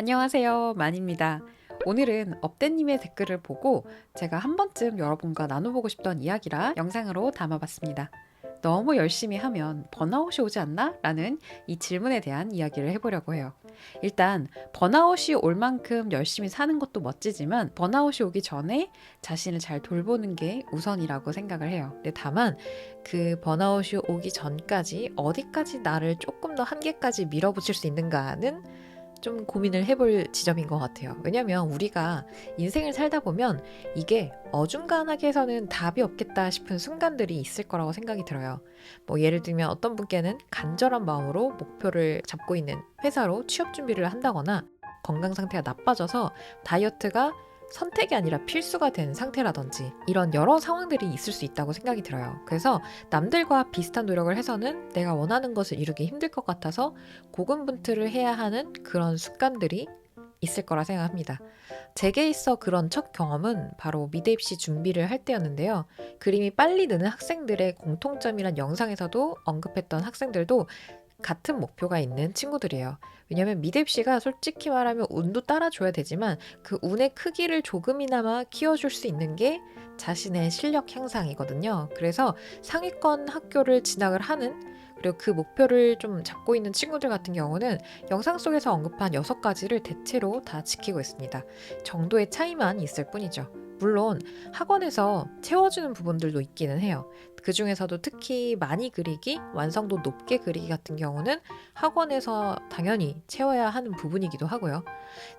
안녕하세요, 만입니다. 오늘은 업대님의 댓글을 보고 제가 한 번쯤 여러분과 나눠보고 싶던 이야기라 영상으로 담아봤습니다. 너무 열심히 하면 번아웃이 오지 않나? 라는 이 질문에 대한 이야기를 해보려고 해요. 일단 번아웃이 올 만큼 열심히 사는 것도 멋지지만 번아웃이 오기 전에 자신을 잘 돌보는 게 우선이라고 생각을 해요. 근데 다만 그 번아웃이 오기 전까지 어디까지 나를 조금 더 한계까지 밀어붙일 수 있는가는 좀 고민을 해볼 지점인 것 같아요. 왜냐면 우리가 인생을 살다 보면 이게 어중간하게 해서는 답이 없겠다 싶은 순간들이 있을 거라고 생각이 들어요. 뭐 예를 들면 어떤 분께는 간절한 마음으로 목표를 잡고 있는 회사로 취업 준비를 한다거나 건강 상태가 나빠져서 다이어트가 선택이 아니라 필수가 된 상태라든지 이런 여러 상황들이 있을 수 있다고 생각이 들어요. 그래서 남들과 비슷한 노력을 해서는 내가 원하는 것을 이루기 힘들 것 같아서 고군분투를 해야 하는 그런 습관들이 있을 거라 생각합니다. 제게 있어 그런 첫 경험은 바로 미대 입시 준비를 할 때였는데요. 그림이 빨리 느는 학생들의 공통점이란 영상에서도 언급했던 학생들도 같은 목표가 있는 친구들이에요. 왜냐면 미대입시가 솔직히 말하면 운도 따라줘야 되지만 그 운의 크기를 조금이나마 키워줄 수 있는 게 자신의 실력 향상이거든요. 그래서 상위권 학교를 진학을 하는 그리고 그 목표를 좀 잡고 있는 친구들 같은 경우는 영상 속에서 언급한 6가지를 대체로 다 지키고 있습니다. 정도의 차이만 있을 뿐이죠. 물론 학원에서 채워주는 부분들도 있기는 해요. 그 중에서도 특히 많이 그리기, 완성도 높게 그리기 같은 경우는 학원에서 당연히 채워야 하는 부분이기도 하고요.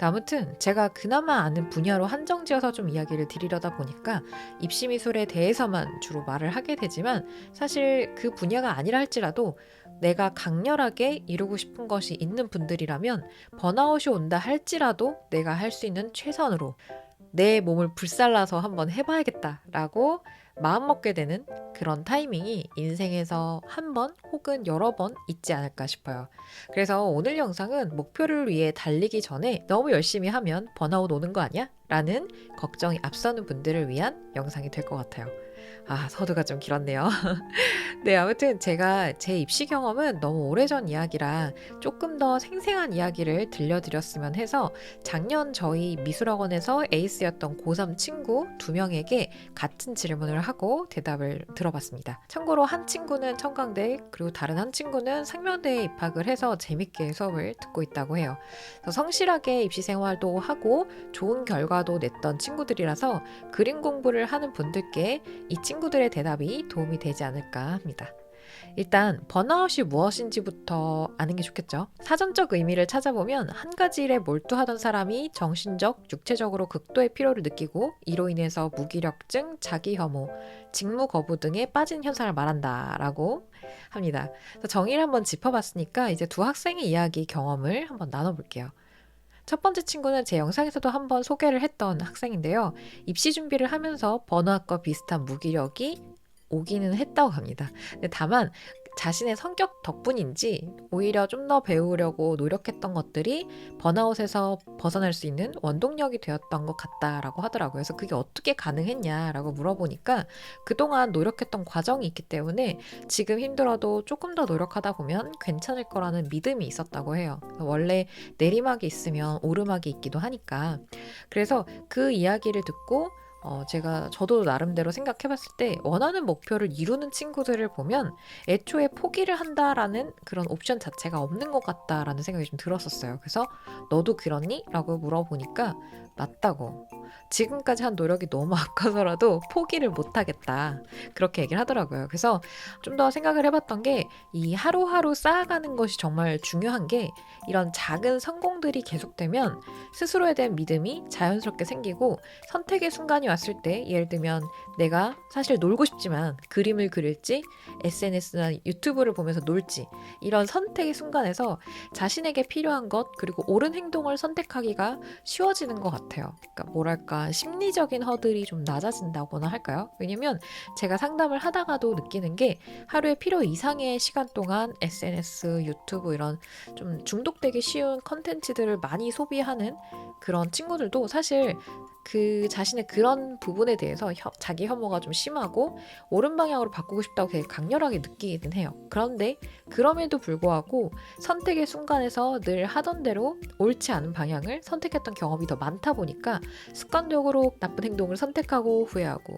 아무튼 제가 그나마 아는 분야로 한정지어서 좀 이야기를 드리려다 보니까 입시미술에 대해서만 주로 말을 하게 되지만 사실 그 분야가 아니라 할지라도 내가 강렬하게 이루고 싶은 것이 있는 분들이라면 번아웃이 온다 할지라도 내가 할 수 있는 최선으로 내 몸을 불살라서 한번 해봐야겠다라고 마음먹게 되는 그런 타이밍이 인생에서 한 번 혹은 여러 번 있지 않을까 싶어요. 그래서 오늘 영상은 목표를 위해 달리기 전에 너무 열심히 하면 번아웃 오는 거 아니야? 라는 걱정이 앞서는 분들을 위한 영상이 될 것 같아요. 서두가 좀 길었네요. 네, 아무튼 제가 제 입시 경험은 너무 오래전 이야기라 조금 더 생생한 이야기를 들려드렸으면 해서 작년 저희 미술학원에서 에이스였던 고3 친구 2명에게 같은 질문을 하고 대답을 들어봤습니다. 참고로 한 친구는 청강대 그리고 다른 한 친구는 상명대에 입학을 해서 재밌게 수업을 듣고 있다고 해요. 그래서 성실하게 입시 생활도 하고 좋은 결과도 냈던 친구들이라서 그림 공부를 하는 분들께 이 친구들의 대답이 도움이 되지 않을까 합니다. 일단 번아웃이 무엇인지부터 아는 게 좋겠죠. 사전적 의미를 찾아보면 한 가지 일에 몰두하던 사람이 정신적, 육체적으로 극도의 피로를 느끼고 이로 인해서 무기력증, 자기혐오, 직무 거부 등에 빠진 현상을 말한다라고 합니다. 그래서 정의를 한번 짚어봤으니까 이제 두 학생의 이야기 경험을 한번 나눠볼게요. 첫 번째 친구는 제 영상에서도 한번 소개를 했던 학생인데요. 입시 준비를 하면서 번아웃과 비슷한 무기력이 오기는 했다고 합니다. 근데 다만 자신의 성격 덕분인지 오히려 좀 더 배우려고 노력했던 것들이 번아웃에서 벗어날 수 있는 원동력이 되었던 것 같다라고 하더라고요. 그래서 그게 어떻게 가능했냐라고 물어보니까 그동안 노력했던 과정이 있기 때문에 지금 힘들어도 조금 더 노력하다 보면 괜찮을 거라는 믿음이 있었다고 해요. 원래 내리막이 있으면 오르막이 있기도 하니까. 그래서 그 이야기를 듣고 저도 나름대로 생각해 봤을 때 원하는 목표를 이루는 친구들을 보면 애초에 포기를 한다라는 그런 옵션 자체가 없는 것 같다라는 생각이 좀 들었었어요. 그래서 너도 그렇니? 라고 물어보니까 맞다고. 지금까지 한 노력이 너무 아까서라도 포기를 못 하겠다. 그렇게 얘기를 하더라고요. 그래서 좀 더 생각을 해봤던 게 이 하루하루 쌓아가는 것이 정말 중요한 게 이런 작은 성공들이 계속되면 스스로에 대한 믿음이 자연스럽게 생기고 선택의 순간이 왔을 때 예를 들면 내가 사실 놀고 싶지만 그림을 그릴지 SNS나 유튜브를 보면서 놀지 이런 선택의 순간에서 자신에게 필요한 것 그리고 옳은 행동을 선택하기가 쉬워지는 것 같아요. 그러니까 뭐랄까 심리적인 허들이 좀 낮아진다거나 할까요? 왜냐면 제가 상담을 하다가도 느끼는 게 하루에 필요 이상의 시간 동안 SNS, 유튜브 이런 좀 중독되기 쉬운 컨텐츠들을 많이 소비하는 그런 친구들도 사실 그 자신의 그런 부분에 대해서 자기 혐오가 좀 심하고 옳은 방향으로 바꾸고 싶다고 되게 강렬하게 느끼긴 해요. 그런데 그럼에도 불구하고 선택의 순간에서 늘 하던 대로 옳지 않은 방향을 선택했던 경험이 더 많다 보니까 습관적으로 나쁜 행동을 선택하고 후회하고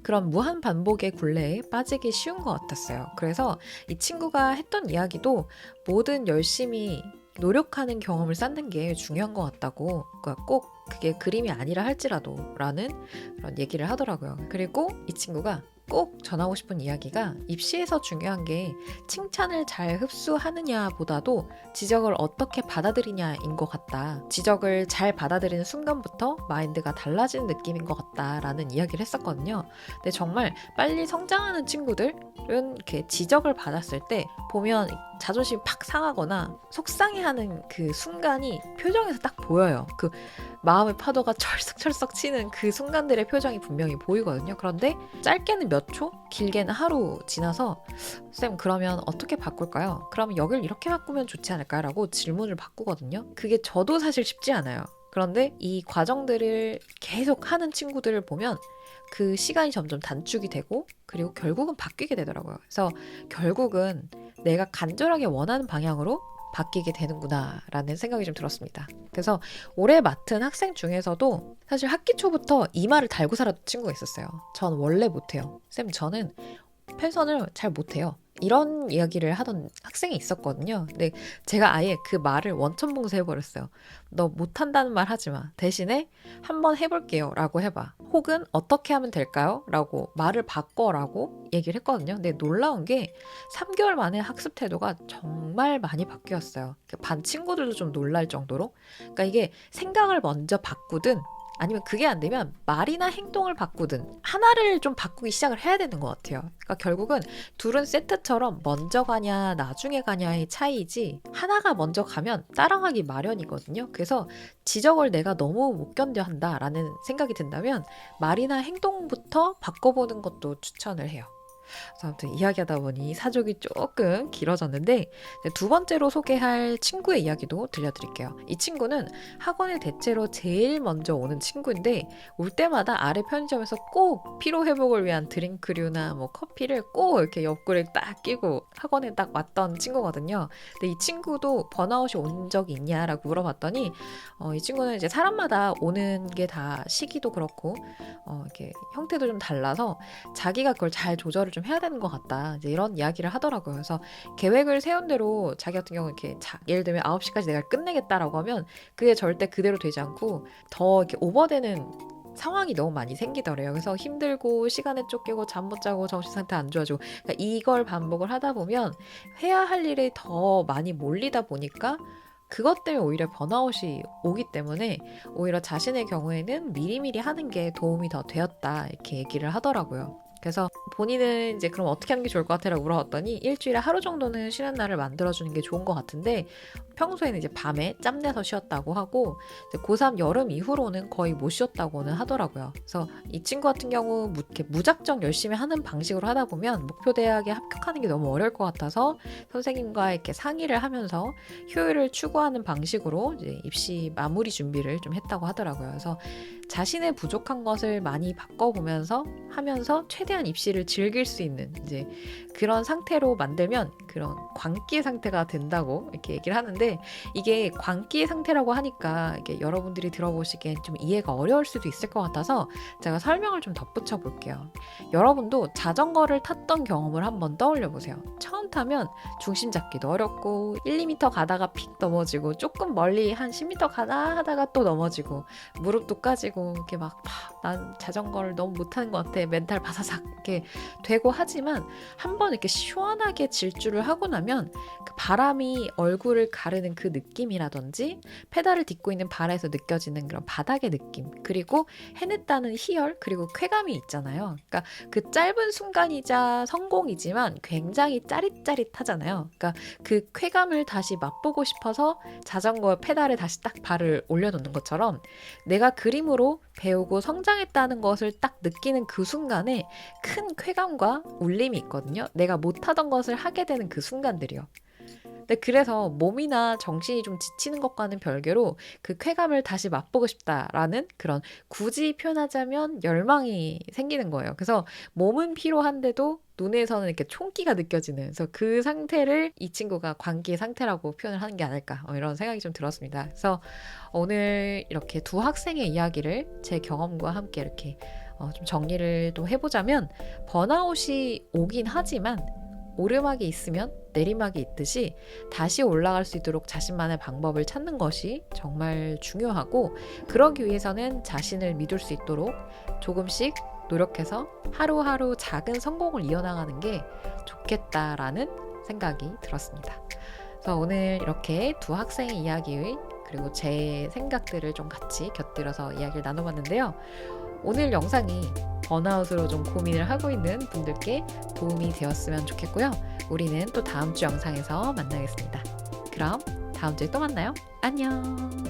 그런 무한 반복의 굴레에 빠지기 쉬운 것 같았어요. 그래서 이 친구가 했던 이야기도 뭐든 열심히 노력하는 경험을 쌓는 게 중요한 것 같다고, 그러니까 꼭 그게 그림이 아니라 할지라도 라는 그런 얘기를 하더라고요. 그리고 이 친구가 꼭 전하고 싶은 이야기가 입시에서 중요한 게 칭찬을 잘 흡수하느냐 보다도 지적을 어떻게 받아들이냐인 것 같다. 지적을 잘 받아들이는 순간부터 마인드가 달라지는 느낌인 것 같다라는 이야기를 했었거든요. 근데 정말 빨리 성장하는 친구들은 이렇게 지적을 받았을 때 보면 자존심이 팍 상하거나 속상해하는 그 순간이 표정에서 딱 보여요. 그 마음의 파도가 철썩철썩 치는 그 순간들의 표정이 분명히 보이거든요. 그런데 짧게는 몇 초, 길게는 하루 지나서 쌤 그러면 어떻게 바꿀까요? 그러면 여길 이렇게 바꾸면 좋지 않을까요? 라고 질문을 바꾸거든요. 그게 저도 사실 쉽지 않아요. 그런데 이 과정들을 계속 하는 친구들을 보면 그 시간이 점점 단축이 되고 그리고 결국은 바뀌게 되더라고요. 그래서 결국은 내가 간절하게 원하는 방향으로 바뀌게 되는구나 라는 생각이 좀 들었습니다. 그래서 올해 맡은 학생 중에서도 사실 학기 초부터 이마를 달고 살았던 친구가 있었어요. 전 원래 못해요. 쌤 저는 펜선을 잘 못해요. 이런 이야기를 하던 학생이 있었거든요. 근데 제가 아예 그 말을 원천봉쇄해버렸어요. 너 못한다는 말 하지 마. 대신에 한번 해볼게요 라고 해봐. 혹은 어떻게 하면 될까요? 라고 말을 바꿔라고 얘기를 했거든요. 근데 놀라운 게 3개월 만에 학습 태도가 정말 많이 바뀌었어요. 반 친구들도 좀 놀랄 정도로. 그러니까 이게 생각을 먼저 바꾸든 아니면 그게 안 되면 말이나 행동을 바꾸든 하나를 좀 바꾸기 시작을 해야 되는 것 같아요. 그러니까 결국은 둘은 세트처럼 먼저 가냐 나중에 가냐의 차이지 하나가 먼저 가면 따라가기 마련이거든요. 그래서 지적을 내가 너무 못 견뎌 한다라는 생각이 든다면 말이나 행동부터 바꿔보는 것도 추천을 해요. 그래서 아무튼 이야기하다 보니 사족이 조금 길어졌는데 두 번째로 소개할 친구의 이야기도 들려드릴게요. 이 친구는 학원에 대체로 제일 먼저 오는 친구인데 올 때마다 아래 편의점에서 꼭 피로 회복을 위한 드링크류나 뭐 커피를 꼭 이렇게 옆구리에 딱 끼고 학원에 딱 왔던 친구거든요. 근데 이 친구도 번아웃이 온 적이 있냐라고 물어봤더니 이 친구는 이제 사람마다 오는 게 다 시기도 그렇고 이렇게 형태도 좀 달라서 자기가 그걸 잘 조절을 좀 해야 되는 것 같다. 이제 이런 이야기를 하더라고요. 그래서 계획을 세운 대로 자기 같은 경우는 이렇게 예를 들면 9시까지 내가 끝내겠다라고 하면 그게 절대 그대로 되지 않고 더 이렇게 오버되는 상황이 너무 많이 생기더래요. 그래서 힘들고 시간에 쫓기고 잠 못 자고 정신 상태 안 좋아지고 그러니까 이걸 반복을 하다 보면 해야 할 일이 더 많이 몰리다 보니까 그것 때문에 오히려 번아웃이 오기 때문에 오히려 자신의 경우에는 미리미리 하는 게 도움이 더 되었다 이렇게 얘기를 하더라고요. 그래서 본인은 이제 그럼 어떻게 하는 게 좋을 것 같아라고 물어봤더니 일주일에 하루 정도는 쉬는 날을 만들어주는 게 좋은 것 같은데 평소에는 이제 밤에 짬내서 쉬었다고 하고 이제 고3 여름 이후로는 거의 못 쉬었다고는 하더라고요. 그래서 이 친구 같은 경우 이렇게 무작정 열심히 하는 방식으로 하다 보면 목표 대학에 합격하는 게 너무 어려울 것 같아서 선생님과 이렇게 상의를 하면서 효율을 추구하는 방식으로 이제 입시 마무리 준비를 좀 했다고 하더라고요. 그래서 자신의 부족한 것을 많이 바꿔보면서 하면서 최대한 입시를 즐길 수 있는 이제 그런 상태로 만들면 그런 광기의 상태가 된다고 이렇게 얘기를 하는데 이게 광기의 상태라고 하니까 이게 여러분들이 들어보시기엔 좀 이해가 어려울 수도 있을 것 같아서 제가 설명을 좀 덧붙여 볼게요. 여러분도 자전거를 탔던 경험을 한번 떠올려 보세요. 처음 타면 중심 잡기도 어렵고 1, 2m 가다가 픽 넘어지고 조금 멀리 한 10m 가나 하다가 또 넘어지고 무릎도 까지고 이렇게 막 난 자전거를 너무 못하는 것 같아 멘탈 바사삭 이렇게 되고 하지만 한번 이렇게 시원하게 질주를 하고 나면 그 바람이 얼굴을 가르는 그 느낌이라든지 페달을 딛고 있는 발에서 느껴지는 그런 바닥의 느낌 그리고 해냈다는 희열 그리고 쾌감이 있잖아요. 그러니까 그 짧은 순간이자 성공이지만 굉장히 짜릿짜릿하잖아요. 그러니까 그 쾌감을 다시 맛보고 싶어서 자전거 페달에 다시 딱 발을 올려놓는 것처럼 내가 그림으로 배우고 성장했다는 것을 딱 느끼는 그 순간에 큰 쾌감과 울림이 있거든요. 내가 못하던 것을 하게 되는 그 순간들이요. 근데 그래서 몸이나 정신이 좀 지치는 것과는 별개로 그 쾌감을 다시 맛보고 싶다라는 그런, 굳이 표현하자면 열망이 생기는 거예요. 그래서 몸은 피로한데도 눈에서는 이렇게 총기가 느껴지는, 그래서 그 상태를 이 친구가 광기의 상태라고 표현을 하는 게 아닐까, 이런 생각이 좀 들었습니다. 그래서 오늘 이렇게 두 학생의 이야기를 제 경험과 함께 이렇게 좀 정리를 또 해보자면, 번아웃이 오긴 하지만 오르막이 있으면 내리막이 있듯이 다시 올라갈 수 있도록 자신만의 방법을 찾는 것이 정말 중요하고, 그러기 위해서는 자신을 믿을 수 있도록 조금씩 노력해서 하루하루 작은 성공을 이어나가는 게 좋겠다라는 생각이 들었습니다. 그래서 오늘 이렇게 두 학생의 이야기 그리고 제 생각들을 좀 같이 곁들여서 이야기를 나눠봤는데요. 오늘 영상이 번아웃으로 좀 고민을 하고 있는 분들께 도움이 되었으면 좋겠고요. 우리는 또 다음 주 영상에서 만나겠습니다. 그럼 다음 주에 또 만나요. 안녕.